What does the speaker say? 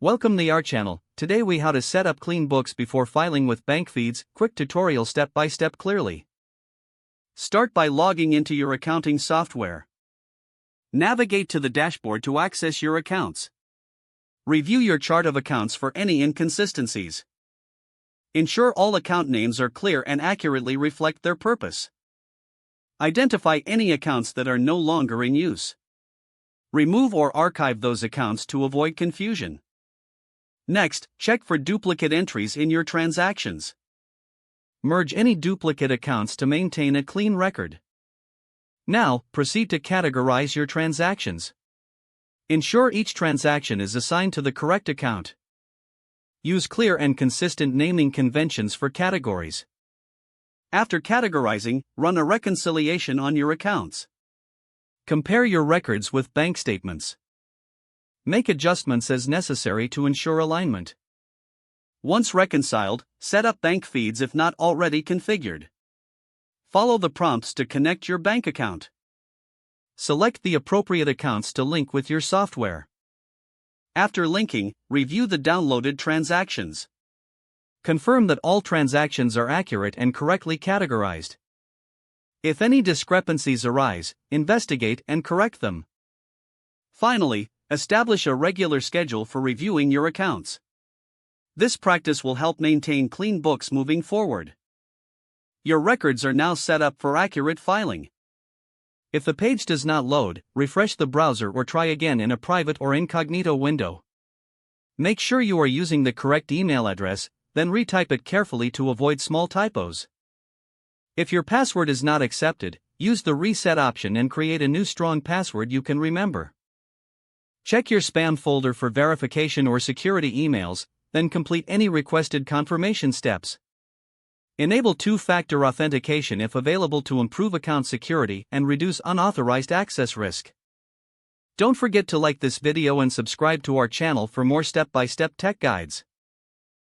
Welcome to our channel. Today we how to set up clean books before filing with bank feeds. Quick tutorial step by step clearly. Start by logging into your accounting software. Navigate to the dashboard to access your accounts. Review your chart of accounts for any inconsistencies. Ensure all account names are clear and accurately reflect their purpose. Identify any accounts that are no longer in use. Remove or archive those accounts to avoid confusion. Next, check for duplicate entries in your transactions. Merge any duplicate accounts to maintain a clean record. Now, proceed to categorize your transactions. Ensure each transaction is assigned to the correct account. Use clear and consistent naming conventions for categories. After categorizing, run a reconciliation on your accounts. Compare your records with bank statements. Make adjustments as necessary to ensure alignment. Once reconciled, set up bank feeds if not already configured. Follow the prompts to connect your bank account. Select the appropriate accounts to link with your software. After linking, review the downloaded transactions. Confirm that all transactions are accurate and correctly categorized. If any discrepancies arise, investigate and correct them. Finally, establish a regular schedule for reviewing your accounts. This practice will help maintain clean books moving forward. Your records are now set up for accurate filing. If the page does not load, refresh the browser or try again in a private or incognito window. Make sure you are using the correct email address, then retype it carefully to avoid small typos. If your password is not accepted, use the reset option and create a new strong password you can remember. Check your spam folder for verification or security emails, then complete any requested confirmation steps. Enable two-factor authentication if available to improve account security and reduce unauthorized access risk. Don't forget to like this video and subscribe to our channel for more step-by-step tech guides.